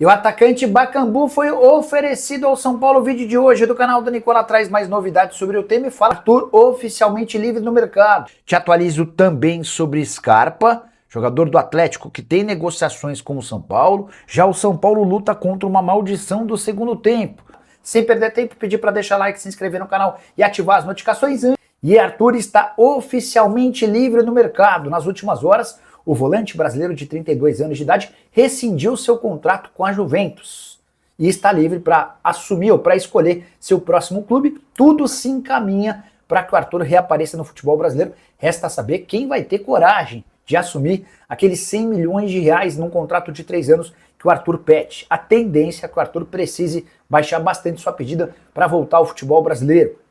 E o atacante Bakambu foi oferecido ao São Paulo. O vídeo de hoje do canal do Nicola traz mais novidades sobre o tema e fala Arthur oficialmente livre no mercado. Te atualizo também sobre Scarpa, jogador do Atlético que tem negociações com o São Paulo. Já o São Paulo luta contra uma maldição do segundo tempo. Sem perder tempo, pedir para deixar like, se inscrever no canal e ativar as notificações. E Arthur está oficialmente livre no mercado. Nas últimas horas, o volante brasileiro de 32 anos de idade rescindiu seu contrato com a Juventus e está livre para assumir ou para escolher seu próximo clube. Tudo se encaminha para que o Arthur reapareça no futebol brasileiro. Resta saber quem vai ter coragem de assumir aqueles 100 milhões de reais num contrato de 3 anos que o Arthur pede. A tendência é que o Arthur precise baixar bastante sua pedida para voltar ao futebol brasileiro.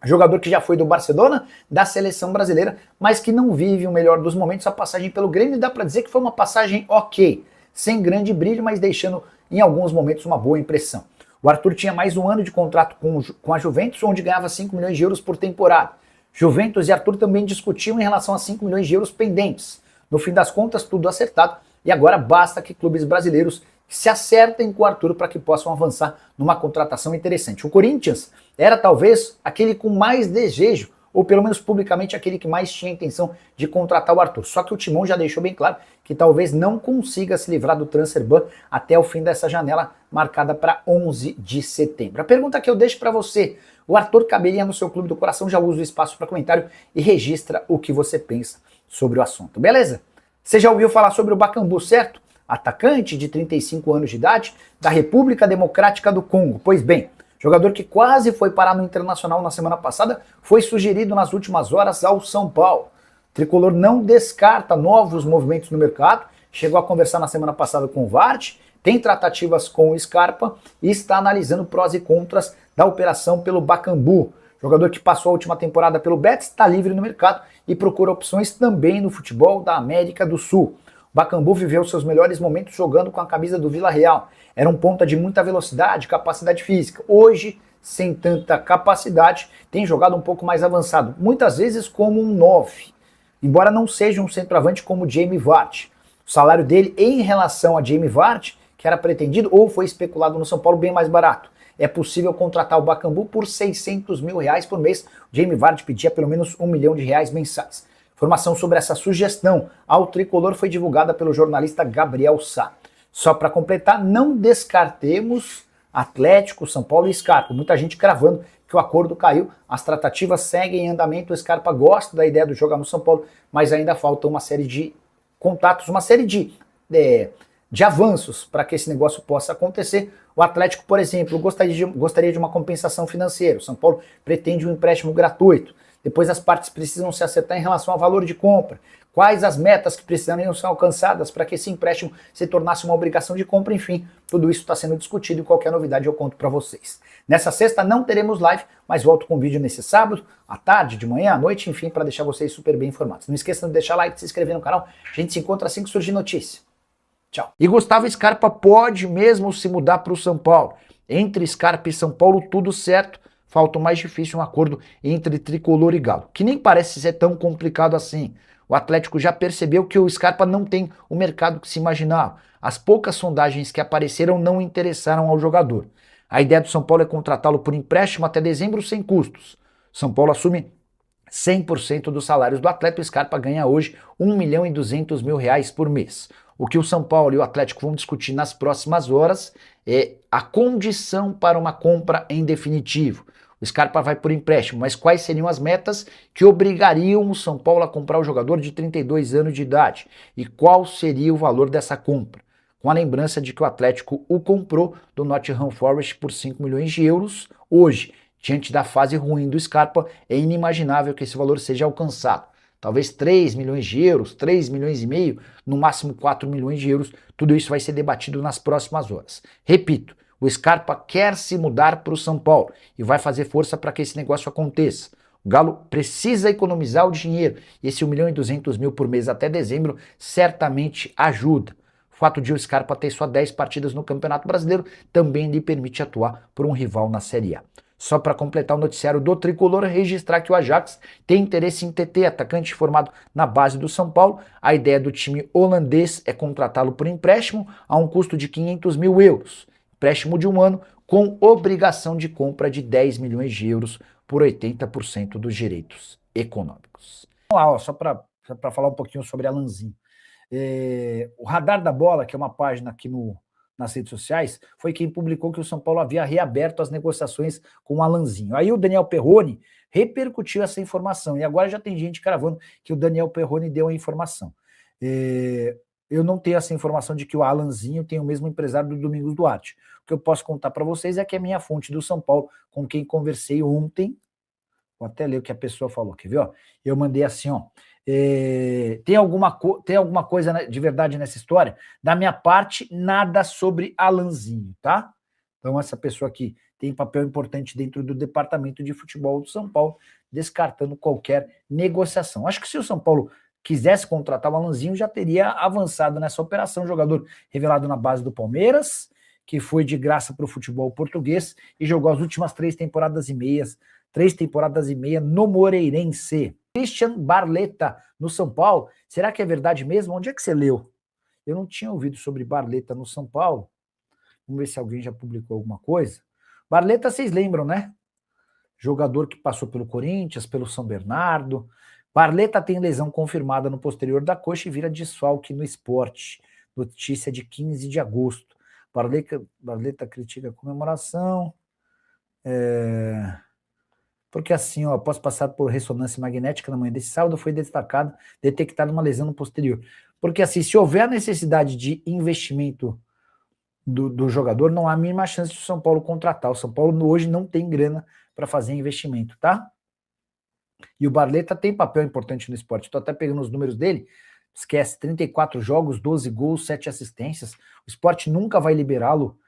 Jogador que já foi do Barcelona, da seleção brasileira, mas que não vive o melhor dos momentos. A passagem pelo Grêmio dá para dizer que foi uma passagem ok, sem grande brilho, mas deixando em alguns momentos uma boa impressão. O Arthur tinha mais um ano de contrato com a Juventus, onde ganhava 5 milhões de euros por temporada. Juventus e Arthur também discutiam em relação a 5 milhões de euros pendentes. No fim das contas, tudo acertado, e agora basta que clubes brasileiros se acertem com o Arthur para que possam avançar numa contratação interessante. O Corinthians era talvez aquele com mais desejo, ou pelo menos publicamente aquele que mais tinha intenção de contratar o Arthur. Só que o Timão já deixou bem claro que talvez não consiga se livrar do transfer ban até o fim dessa janela marcada para 11 de setembro. A pergunta que eu deixo para você: o Arthur caberia no seu clube do coração? Já usa o espaço para comentário e registra o que você pensa sobre o assunto, beleza? Você já ouviu falar sobre o Bakambu, certo? Atacante de 35 anos de idade da República Democrática do Congo. Pois bem, jogador que quase foi parar no Internacional na semana passada, foi sugerido nas últimas horas ao São Paulo. O tricolor não descarta novos movimentos no mercado, chegou a conversar na semana passada com o Vart, tem tratativas com o Scarpa e está analisando prós e contras da operação pelo Bakambu. Jogador que passou a última temporada pelo Betis, está livre no mercado e procura opções também no futebol da América do Sul. Bakambu viveu seus melhores momentos jogando com a camisa do Vila Real. Era um ponta de muita velocidade, capacidade física. Hoje, sem tanta capacidade, tem jogado um pouco mais avançado, muitas vezes como um 9, embora não seja um centroavante como o Jamie Vardy. O salário dele em relação a Jamie Vardy, que era pretendido ou foi especulado no São Paulo, bem mais barato. É possível contratar o Bakambu por 600 mil reais por mês. O Jamie Vardy pedia pelo menos 1 milhão de reais mensais. Informação sobre essa sugestão ao tricolor foi divulgada pelo jornalista Gabriel Sá. Só para completar, não descartemos Atlético, São Paulo e Scarpa. Muita gente cravando que o acordo caiu, as tratativas seguem em andamento, o Scarpa gosta da ideia de jogar no São Paulo, mas ainda falta uma série de contatos, uma série de avanços para que esse negócio possa acontecer. O Atlético, por exemplo, gostaria de uma compensação financeira. O São Paulo pretende um empréstimo gratuito. Depois as partes precisam se acertar em relação ao valor de compra. Quais as metas que precisariam ser alcançadas para que esse empréstimo se tornasse uma obrigação de compra, enfim, tudo isso está sendo discutido e qualquer novidade eu conto para vocês. Nessa sexta não teremos live, mas volto com vídeo nesse sábado, à tarde, de manhã, à noite, enfim, para deixar vocês super bem informados. Não esqueçam de deixar like, de se inscrever no canal, a gente se encontra assim que surgir notícia. Tchau. E Gustavo Scarpa pode mesmo se mudar para o São Paulo. Entre Scarpa e São Paulo, tudo certo. Falta o mais difícil, um acordo entre Tricolor e Galo, que nem parece ser tão complicado assim. O Atlético já percebeu que o Scarpa não tem o mercado que se imaginava. As poucas sondagens que apareceram não interessaram ao jogador. A ideia do São Paulo é contratá-lo por empréstimo até dezembro sem custos. São Paulo assume 100% dos salários do atleta. O Scarpa ganha hoje 1 milhão e 200 mil reais por mês. O que o São Paulo e o Atlético vão discutir nas próximas horas é a condição para uma compra em definitivo. O Scarpa vai por empréstimo, mas quais seriam as metas que obrigariam o São Paulo a comprar o jogador de 32 anos de idade? E qual seria o valor dessa compra? Com a lembrança de que o Atlético o comprou do Nottingham Forest por 5 milhões de euros. Hoje, diante da fase ruim do Scarpa, é inimaginável que esse valor seja alcançado. Talvez 3 milhões de euros, 3 milhões e meio, no máximo 4 milhões de euros. Tudo isso vai ser debatido nas próximas horas. Repito, o Scarpa quer se mudar para o São Paulo e vai fazer força para que esse negócio aconteça. O Galo precisa economizar o dinheiro e esse 1 milhão e 200 mil por mês até dezembro certamente ajuda. O fato de o Scarpa ter só 10 partidas no Campeonato Brasileiro também lhe permite atuar por um rival na Série A. Só para completar o noticiário do Tricolor, registrar que o Ajax tem interesse em TT, atacante formado na base do São Paulo. A ideia do time holandês é contratá-lo por empréstimo a um custo de 500 mil euros. Empréstimo de 1 ano com obrigação de compra de 10 milhões de euros por 80% dos direitos econômicos. Vamos lá, ó, só para falar um pouquinho sobre Alanzinho. O Radar da Bola, que é uma página aqui nas redes sociais, foi quem publicou que o São Paulo havia reaberto as negociações com o Alanzinho. Aí o Daniel Perrone repercutiu essa informação, e agora já tem gente cravando que o Daniel Perrone deu a informação. Eu não tenho essa informação de que o Alanzinho tem o mesmo empresário do Domingos Duarte. O que eu posso contar para vocês é que a minha fonte do São Paulo, com quem conversei ontem, vou até ler o que a pessoa falou, quer ver? Ó? Eu mandei assim, ó. Tem alguma coisa de verdade nessa história? Da minha parte, nada sobre Alanzinho, tá? Então essa pessoa aqui tem papel importante dentro do departamento de futebol do São Paulo, descartando qualquer negociação. Acho que se o São Paulo quisesse contratar o Alanzinho, já teria avançado nessa operação. Jogador revelado na base do Palmeiras, que foi de graça para o futebol português e jogou as últimas 3 temporadas e meia no Moreirense. Christian Barletta, no São Paulo. Será que é verdade mesmo? Onde é que você leu? Eu não tinha ouvido sobre Barletta no São Paulo. Vamos ver se alguém já publicou alguma coisa. Barletta, vocês lembram, né? Jogador que passou pelo Corinthians, pelo São Bernardo. Barletta tem lesão confirmada no posterior da coxa e vira desfalque no Sport. Notícia de 15 de agosto. Barletta critica a comemoração. Porque assim, ó, após passar por ressonância magnética na manhã desse sábado, foi detectada uma lesão no posterior. Porque assim, se houver a necessidade de investimento do jogador, não há a mínima chance de o São Paulo contratar. O São Paulo hoje não tem grana para fazer investimento, tá? E o Barletta tem papel importante no esporte. Estou até pegando os números dele. Esquece, 34 jogos, 12 gols, 7 assistências. O esporte nunca vai liberá-lo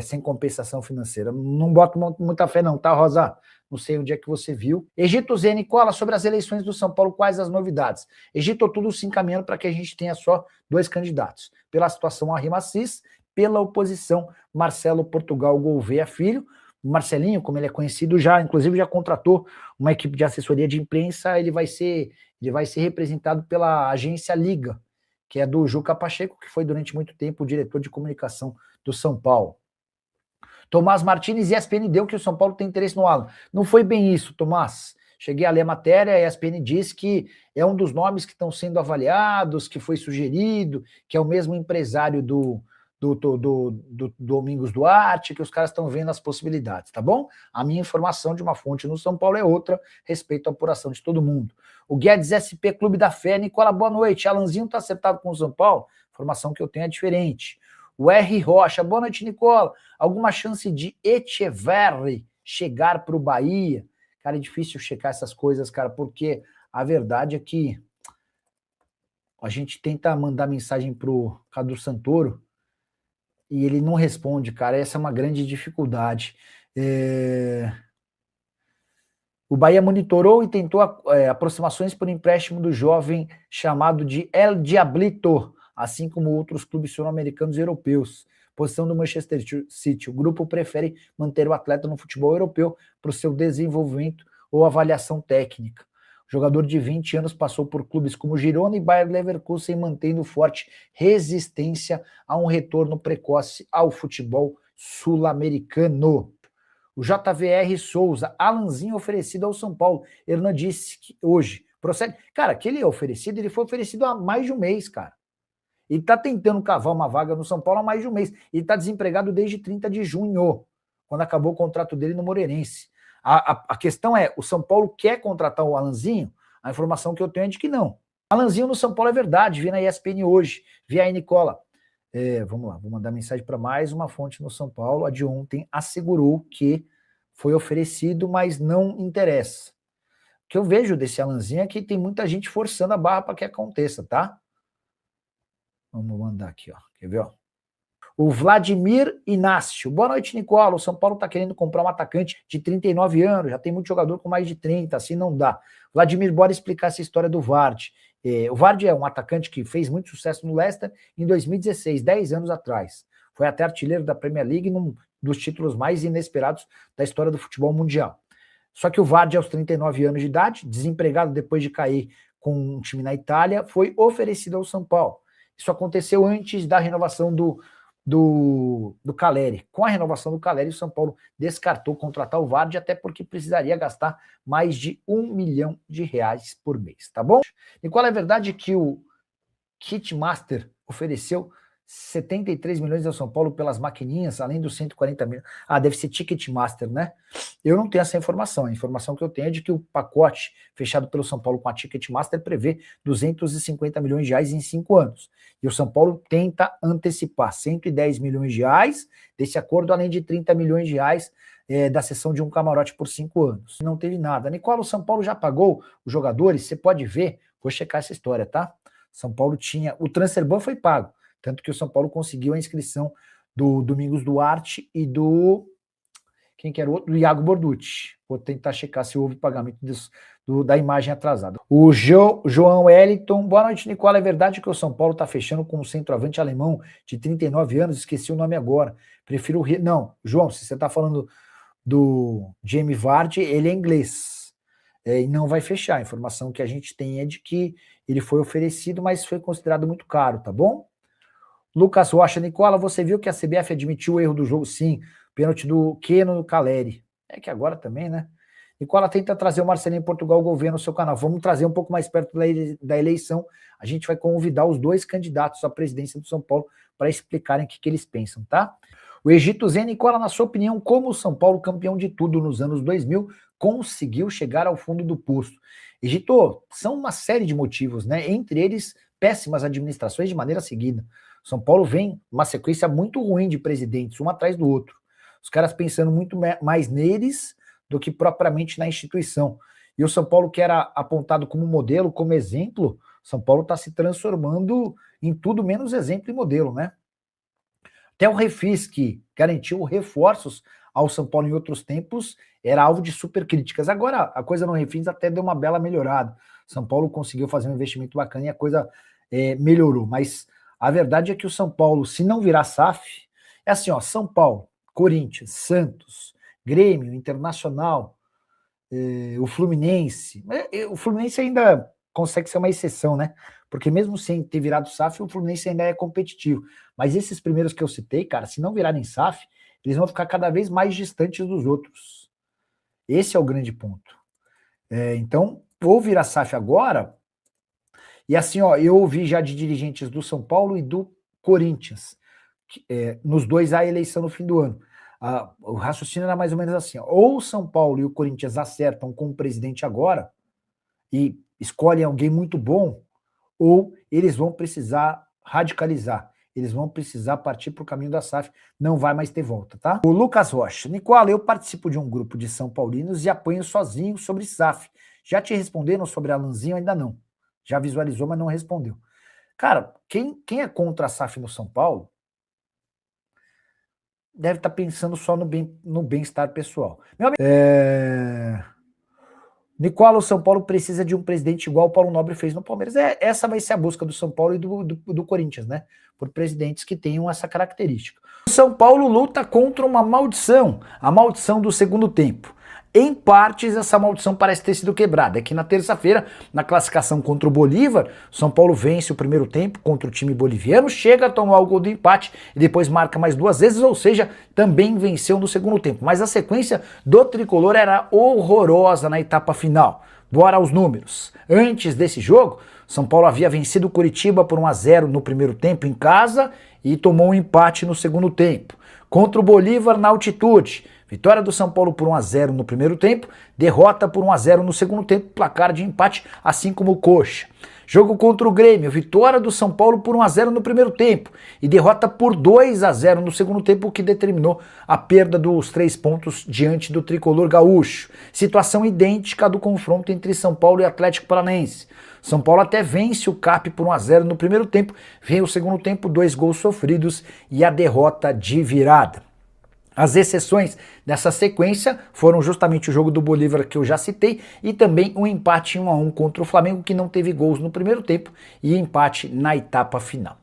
sem compensação financeira. Não boto muita fé não, tá, Rosa? Não sei onde é que você viu. Egito Zé Nicola, sobre as eleições do São Paulo, quais as novidades? Egito, tudo se encaminhando para que a gente tenha só 2 candidatos. Pela situação Arrimacis, pela oposição Marcelo Portugal Gouveia Filho. O Marcelinho, como ele é conhecido já, inclusive já contratou uma equipe de assessoria de imprensa, ele vai ser representado pela agência Liga, que é do Juca Pacheco, que foi durante muito tempo o diretor de comunicação do São Paulo. Tomás Martins, ESPN deu que o São Paulo tem interesse no Alan. Não foi bem isso, Tomás. Cheguei a ler a matéria, a ESPN diz que é um dos nomes que estão sendo avaliados, que foi sugerido, que é o mesmo empresário do Domingos Duarte, que os caras estão vendo as possibilidades, tá bom? A minha informação de uma fonte no São Paulo é outra, respeito à apuração de todo mundo. O Guedes SP Clube da Fé, Nicola, boa noite. Alanzinho tá acertado com o São Paulo? Informação que eu tenho é diferente. O R. Rocha, boa noite, Nicola. Alguma chance de Echeverri chegar para o Bahia? Cara, é difícil checar essas coisas, cara, porque a verdade é que a gente tenta mandar mensagem pro Cadu Santoro e ele não responde, cara. Essa é uma grande dificuldade. O Bahia monitorou e tentou aproximações por empréstimo do jovem chamado de El Diablito, assim como outros clubes sul-americanos e europeus. Posição do Manchester City. O grupo prefere manter o atleta no futebol europeu para o seu desenvolvimento ou avaliação técnica. O jogador de 20 anos passou por clubes como Girona e Bayer Leverkusen, mantendo forte resistência a um retorno precoce ao futebol sul-americano. O JVR Souza, Alanzinho oferecido ao São Paulo. Hernan disse que hoje procede. Cara, que ele é oferecido, ele foi oferecido há mais de um mês, cara. Ele está tentando cavar uma vaga no São Paulo há mais de um mês. Ele está desempregado desde 30 de junho, quando acabou o contrato dele no Moreirense. A questão é, o São Paulo quer contratar o Alanzinho? A informação que eu tenho é de que não. Alanzinho no São Paulo é verdade, vi na ESPN hoje, vi aí, Nicola. Vamos lá, vou mandar mensagem para mais uma fonte no São Paulo. A de ontem assegurou que foi oferecido, mas não interessa. O que eu vejo desse Alanzinho é que tem muita gente forçando a barra para que aconteça, tá? Vamos mandar aqui, ó. Quer ver, ó? O Vladimir Inácio. Boa noite, Nicola. O São Paulo está querendo comprar um atacante de 39 anos. Já tem muito jogador com mais de 30, assim não dá. Vladimir, bora explicar essa história do Vardy. O Vardy é um atacante que fez muito sucesso no Leicester em 2016, 10 anos atrás. Foi até artilheiro da Premier League, num dos títulos mais inesperados da história do futebol mundial. Só que o Vardy, aos 39 anos de idade, desempregado depois de cair com um time na Itália, foi oferecido ao São Paulo. Isso aconteceu antes da renovação do Caleri. Com a renovação do Caleri, o São Paulo descartou contratar o Vardy, até porque precisaria gastar mais de R$1 milhão por mês, tá bom? E qual é a verdade que o Kitmaster ofereceu 73 milhões ao São Paulo pelas maquininhas, além dos 140 milhões. Ah, deve ser Ticketmaster, né? Eu não tenho essa informação. A informação que eu tenho é de que o pacote fechado pelo São Paulo com a Ticketmaster prevê 250 milhões de reais em 5 anos. E o São Paulo tenta antecipar 110 milhões de reais desse acordo, além de 30 milhões de reais da cessão de um camarote por 5 anos. Não teve nada. Nicola, o São Paulo já pagou os jogadores? Você pode ver, vou checar essa história, tá? São Paulo tinha... O transferban foi pago. Tanto que o São Paulo conseguiu a inscrição do Domingos Duarte e do... Quem que era o outro? Do Iago Borducci. Vou tentar checar se houve pagamento da imagem atrasada. O João Wellington. Boa noite, Nicola. É verdade que o São Paulo está fechando com um centroavante alemão de 39 anos? Esqueci o nome agora. Prefiro o... Não, João, se você está falando do Jamie Vardy, ele é inglês. E não vai fechar. A informação que a gente tem é de que ele foi oferecido, mas foi considerado muito caro, tá bom? Lucas Rocha, Nicola, você viu que a CBF admitiu o erro do jogo? Sim, pênalti do Keno no Caleri. É que agora também, né? Nicola, tenta trazer o Marcelinho em Portugal Gouveia no seu canal. Vamos trazer um pouco mais perto da eleição. A gente vai convidar os 2 candidatos à presidência do São Paulo para explicarem o que eles pensam, tá? O Egito Zen, Nicola, na sua opinião, como o São Paulo, campeão de tudo nos anos 2000, conseguiu chegar ao fundo do poço? Egito, são uma série de motivos, né? Entre eles, péssimas administrações de maneira seguida. São Paulo vem uma sequência muito ruim de presidentes, um atrás do outro. Os caras pensando muito mais neles do que propriamente na instituição. E o São Paulo, que era apontado como modelo, como exemplo, São Paulo está se transformando em tudo menos exemplo e modelo, né? Até o Refis, que garantiu reforços ao São Paulo em outros tempos, era alvo de super críticas. Agora, a coisa no Refis até deu uma bela melhorada. São Paulo conseguiu fazer um investimento bacana e a coisa melhorou. Mas a verdade é que o São Paulo, se não virar SAF, é assim, ó, São Paulo, Corinthians, Santos, Grêmio, Internacional, o Fluminense. O Fluminense ainda consegue ser uma exceção, né? Porque mesmo sem ter virado SAF, o Fluminense ainda é competitivo. Mas esses primeiros que eu citei, cara, se não virarem SAF, eles vão ficar cada vez mais distantes dos outros. Esse é o grande ponto. Então, ou virar SAF agora... E assim, ó, eu ouvi já de dirigentes do São Paulo e do Corinthians, nos dois há eleição no fim do ano. O raciocínio era mais ou menos assim, ó, ou o São Paulo e o Corinthians acertam com o presidente agora e escolhem alguém muito bom, ou eles vão precisar radicalizar, eles vão precisar partir para o caminho da SAF, não vai mais ter volta, tá? O Lucas Rocha, Nicola, eu participo de um grupo de São Paulinos e apanho sozinho sobre SAF. Já te responderam sobre Alanzinho? Ainda não. Já visualizou, mas não respondeu. Cara, quem é contra a SAF no São Paulo deve estar pensando só no bem-estar pessoal. Meu amigo, Nicola, o São Paulo precisa de um presidente igual o Paulo Nobre fez no Palmeiras. Essa vai ser a busca do São Paulo e do Corinthians, né? Por presidentes que tenham essa característica. O São Paulo luta contra uma maldição, a maldição do segundo tempo. Em partes, essa maldição parece ter sido quebrada. É que na terça-feira, na classificação contra o Bolívar, São Paulo vence o primeiro tempo contra o time boliviano, chega a tomar o gol do empate e depois marca mais 2 vezes, ou seja, também venceu no segundo tempo. Mas a sequência do tricolor era horrorosa na etapa final. Bora aos números. Antes desse jogo, São Paulo havia vencido o Curitiba por 1-0 no primeiro tempo em casa e tomou um empate no segundo tempo. Contra o Bolívar na altitude, vitória do São Paulo por 1-0 no primeiro tempo, derrota por 1-0 no segundo tempo, placar de empate, assim como o Coxa. Jogo contra o Grêmio, vitória do São Paulo por 1-0 no primeiro tempo e derrota por 2-0 no segundo tempo, o que determinou a perda dos 3 pontos diante do tricolor gaúcho. Situação idêntica do confronto entre São Paulo e Atlético Paranaense. São Paulo até vence o CAP por 1-0 no primeiro tempo, vem o segundo tempo, 2 gols sofridos e a derrota de virada. As exceções dessa sequência foram justamente o jogo do Bolívar que eu já citei e também um empate 1-1 contra o Flamengo, que não teve gols no primeiro tempo, e empate na etapa final.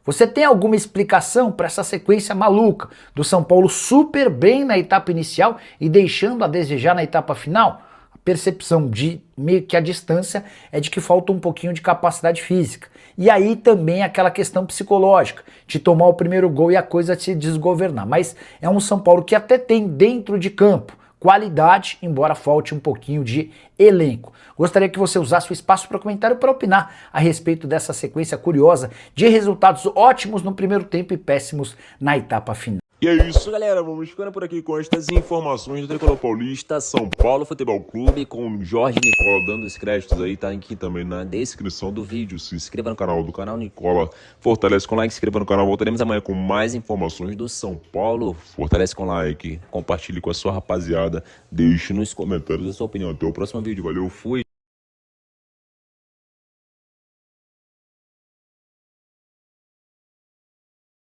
Você tem alguma explicação para essa sequência maluca do São Paulo super bem na etapa inicial e deixando a desejar na etapa final? A percepção de meio que a distância é de que falta um pouquinho de capacidade física. E aí também aquela questão psicológica, de tomar o primeiro gol e a coisa se desgovernar. Mas é um São Paulo que até tem dentro de campo qualidade, embora falte um pouquinho de elenco. Gostaria que você usasse o espaço para comentário para opinar a respeito dessa sequência curiosa de resultados ótimos no primeiro tempo e péssimos na etapa final. E é isso, galera. Vamos ficando por aqui com estas informações do Tricolor Paulista, São Paulo Futebol Clube, com Jorge Nicola dando os créditos aí, tá aqui também na descrição do vídeo. Se inscreva no canal do canal Nicola, fortalece com like, se inscreva no canal. Voltaremos amanhã com mais informações do São Paulo. Fortalece com like, compartilhe com a sua rapaziada, deixe nos comentários a sua opinião. Até o próximo vídeo, valeu, fui!